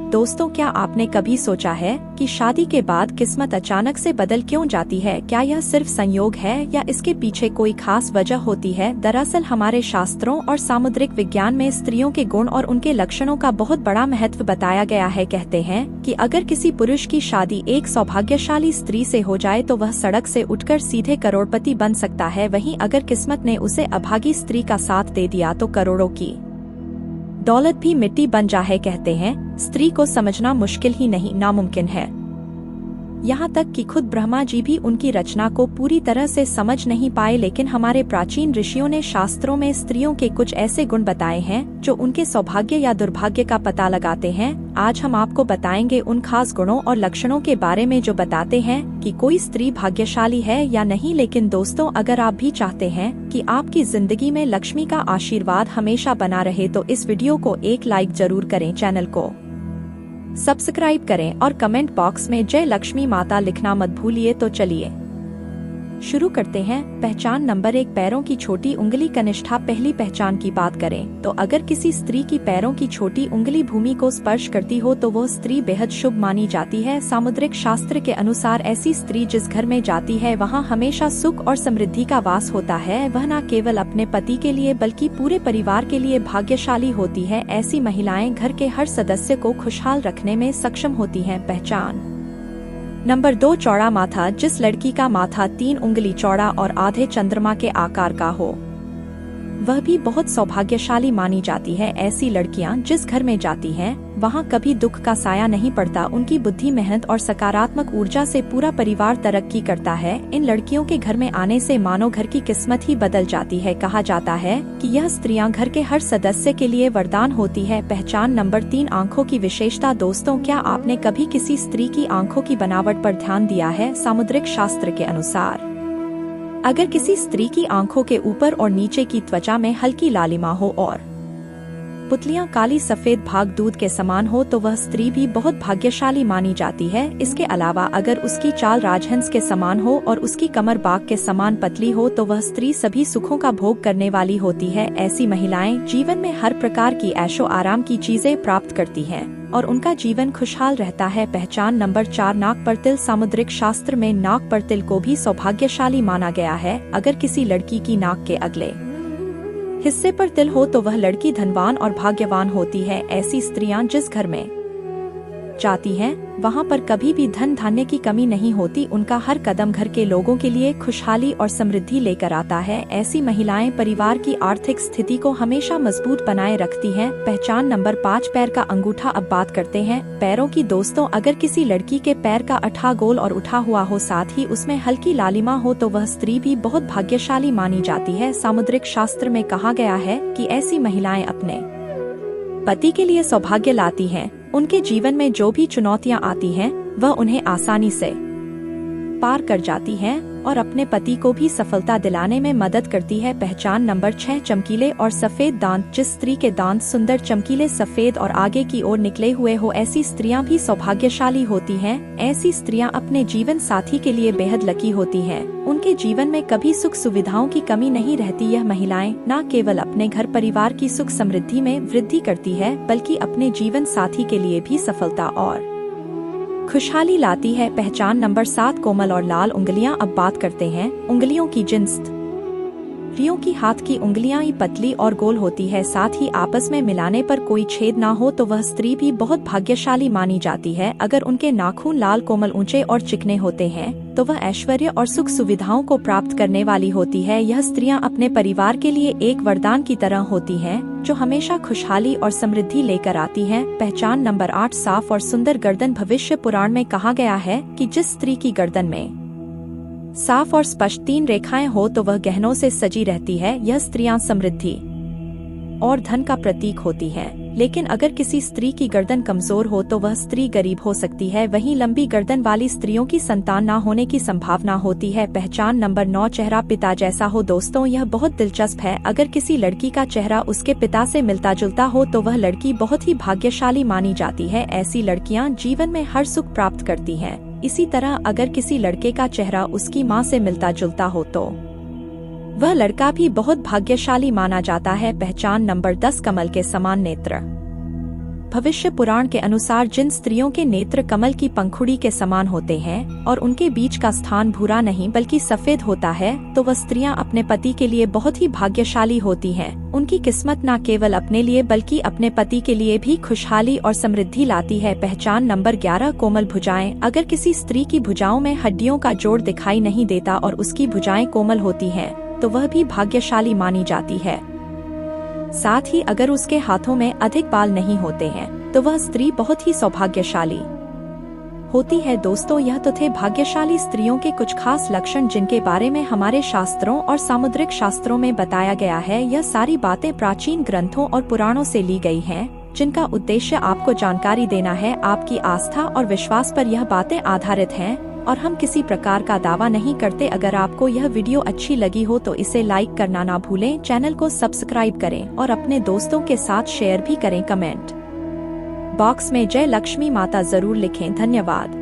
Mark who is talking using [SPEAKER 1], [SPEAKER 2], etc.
[SPEAKER 1] दोस्तों, क्या आपने कभी सोचा है कि शादी के बाद किस्मत अचानक से बदल क्यों जाती है? क्या यह सिर्फ संयोग है या इसके पीछे कोई खास वजह होती है? दरअसल हमारे शास्त्रों और सामुद्रिक विज्ञान में स्त्रियों के गुण और उनके लक्षणों का बहुत बड़ा महत्व बताया गया है। कहते हैं कि अगर किसी पुरुष की शादी एक सौभाग्यशाली स्त्री से हो जाए तो वह सड़क से उठकर सीधे करोड़पति बन सकता है। वहीं अगर किस्मत ने उसे अभागी स्त्री का साथ दे दिया तो करोड़ों की दौलत भी मिट्टी बन जाए। कहते हैं स्त्री को समझना मुश्किल ही नहीं, नामुमकिन है। यहाँ तक कि खुद ब्रह्मा जी भी उनकी रचना को पूरी तरह से समझ नहीं पाए, लेकिन हमारे प्राचीन ऋषियों ने शास्त्रों में स्त्रियों के कुछ ऐसे गुण बताए हैं जो उनके सौभाग्य या दुर्भाग्य का पता लगाते हैं। आज हम आपको बताएंगे उन खास गुणों और लक्षणों के बारे में जो बताते हैं कि कोई स्त्री भाग्यशाली है या नहीं। लेकिन दोस्तों, अगर आप भी चाहते हैं कि आपकी जिंदगी में लक्ष्मी का आशीर्वाद हमेशा बना रहे तो इस वीडियो को एक लाइक जरूर करें, चैनल को सब्सक्राइब करें और कमेंट बॉक्स में जय लक्ष्मी माता लिखना मत भूलिए। तो चलिए शुरू करते हैं। पहचान नंबर 1, पैरों की छोटी उंगली कनिष्ठा। पहली पहचान की बात करें तो अगर किसी स्त्री की पैरों की छोटी उंगली भूमि को स्पर्श करती हो तो वह स्त्री बेहद शुभ मानी जाती है। सामुद्रिक शास्त्र के अनुसार ऐसी स्त्री जिस घर में जाती है वहां हमेशा सुख और समृद्धि का वास होता है। वह न केवल अपने पति के लिए बल्कि पूरे परिवार के लिए भाग्यशाली होती है। ऐसी महिलाएं घर के हर सदस्य को खुशहाल रखने में सक्षम होती हैं। पहचान नंबर 2, चौड़ा माथा। जिस लड़की का माथा 3 उंगली चौड़ा और आधे चंद्रमा के आकार का हो वह भी बहुत सौभाग्यशाली मानी जाती है। ऐसी लड़कियां जिस घर में जाती हैं वहां कभी दुख का साया नहीं पड़ता। उनकी बुद्धि, मेहनत और सकारात्मक ऊर्जा से पूरा परिवार तरक्की करता है। इन लड़कियों के घर में आने से मानो घर की किस्मत ही बदल जाती है। कहा जाता है कि यह स्त्रियां घर के हर सदस्य के लिए वरदान होती है। पहचान नंबर 3, आंखों की विशेषता। दोस्तों, क्या आपने कभी किसी स्त्री की आंखों की बनावट पर ध्यान दिया है? सामुद्रिक शास्त्र के अनुसार अगर किसी स्त्री की आंखों के ऊपर और नीचे की त्वचा में हल्की लालिमा हो और पुतलियां काली सफेद भाग दूध के समान हो तो वह स्त्री भी बहुत भाग्यशाली मानी जाती है। इसके अलावा अगर उसकी चाल राजहंस के समान हो और उसकी कमर बाघ के समान पतली हो तो वह स्त्री सभी सुखों का भोग करने वाली होती है। ऐसी महिलाएं जीवन में हर प्रकार की ऐशो आराम की चीजें प्राप्त करती हैं और उनका जीवन खुशहाल रहता है। पहचान नंबर 4, नाक पर तिल। सामुद्रिक शास्त्र में नाक पर तिल को भी सौभाग्यशाली माना गया है। अगर किसी लड़की की नाक के अगले हिस्से पर तिल हो तो वह लड़की धनवान और भाग्यवान होती है। ऐसी स्त्रियां जिस घर में जाती हैं वहां पर कभी भी धन धान्य की कमी नहीं होती। उनका हर कदम घर के लोगों के लिए खुशहाली और समृद्धि लेकर आता है। ऐसी महिलाएं परिवार की आर्थिक स्थिति को हमेशा मजबूत बनाए रखती हैं। पहचान नंबर 5, पैर का अंगूठा। अब बात करते हैं पैरों की। दोस्तों, अगर किसी लड़की के पैर का अठा गोल और उठा हुआ हो, साथ ही उसमें हल्की लालिमा हो तो वह स्त्री भी बहुत भाग्यशाली मानी जाती है। सामुद्रिक शास्त्र में कहा गया है कि ऐसी महिलाएं अपने पति के लिए सौभाग्य लाती हैं। उनके जीवन में जो भी चुनौतियां आती हैं वह उन्हें आसानी से पार कर जाती हैं और अपने पति को भी सफलता दिलाने में मदद करती है। पहचान नंबर 6, चमकीले और सफेद दांत। जिस स्त्री के दांत सुंदर, चमकीले, सफेद और आगे की ओर निकले हुए हो ऐसी स्त्रियां भी सौभाग्यशाली होती हैं। ऐसी स्त्रियां अपने जीवन साथी के लिए बेहद लकी होती हैं। उनके जीवन में कभी सुख सुविधाओं की कमी नहीं रहती। यह महिलाएं न केवल अपने घर परिवार की सुख समृद्धि में वृद्धि करती है बल्कि अपने जीवन साथी के लिए भी सफलता और खुशहाली लाती है। पहचान नंबर 7, कोमल और लाल उंगलियां। अब बात करते हैं उंगलियों की। जिन स्त्रियों की हाथ की उंगलियां ही पतली और गोल होती है, साथ ही आपस में मिलाने पर कोई छेद ना हो तो वह स्त्री भी बहुत भाग्यशाली मानी जाती है। अगर उनके नाखून लाल, कोमल, ऊंचे और चिकने होते हैं तो वह ऐश्वर्य और सुख सुविधाओं को प्राप्त करने वाली होती है। यह स्त्रियां अपने परिवार के लिए एक वरदान की तरह होती हैं जो हमेशा खुशहाली और समृद्धि लेकर आती हैं। पहचान नंबर 8, साफ और सुंदर गर्दन। भविष्य पुराण में कहा गया है कि जिस स्त्री की गर्दन में साफ और स्पष्ट 3 रेखाएं हो तो वह गहनों से सजी रहती है। यह स्त्रियां समृद्धि और धन का प्रतीक होती हैं। लेकिन अगर किसी स्त्री की गर्दन कमजोर हो तो वह स्त्री गरीब हो सकती है। वहीं लंबी गर्दन वाली स्त्रियों की संतान न होने की संभावना होती है। पहचान नंबर 9, चेहरा पिता जैसा हो। दोस्तों, यह बहुत दिलचस्प है। अगर किसी लड़की का चेहरा उसके पिता से मिलता जुलता हो तो वह लड़की बहुत ही भाग्यशाली मानी जाती है। ऐसी लड़कियां जीवन में हर सुख प्राप्त करती हैं। इसी तरह अगर किसी लड़के का चेहरा उसकी माँ से मिलता जुलता हो तो वह लड़का भी बहुत भाग्यशाली माना जाता है। पहचान नंबर 10, कमल के समान नेत्र। भविष्य पुराण के अनुसार जिन स्त्रियों के नेत्र कमल की पंखुड़ी के समान होते हैं और उनके बीच का स्थान भूरा नहीं बल्कि सफेद होता है, तो वह स्त्रियां अपने पति के लिए बहुत ही भाग्यशाली होती हैं। उनकी किस्मत न केवल अपने लिए बल्कि अपने पति के लिए भी खुशहाली और समृद्धि लाती है। पहचान नंबर 11, कोमल भुजाएं। अगर किसी स्त्री की भुजाओं में हड्डियों का जोड़ दिखाई नहीं देता और उसकी भुजाएं कोमल होती हैं, तो वह भी भाग्यशाली मानी जाती है। साथ ही अगर उसके हाथों में अधिक बाल नहीं होते हैं, तो वह स्त्री बहुत ही सौभाग्यशाली होती है। दोस्तों, यह तो थे भाग्यशाली स्त्रियों के कुछ खास लक्षण जिनके बारे में हमारे शास्त्रों और सामुद्रिक शास्त्रों में बताया गया है। यह सारी बातें प्राचीन ग्रंथों और पुराणों से ली गई हैं, जिनका उद्देश्य आपको जानकारी देना है। आपकी आस्था और विश्वास पर यह बातें आधारित हैं और हम किसी प्रकार का दावा नहीं करते। अगर आपको यह वीडियो अच्छी लगी हो तो इसे लाइक करना ना भूलें, चैनल को सब्सक्राइब करें और अपने दोस्तों के साथ शेयर भी करें। कमेंट बॉक्स में जय लक्ष्मी माता जरूर लिखें। धन्यवाद।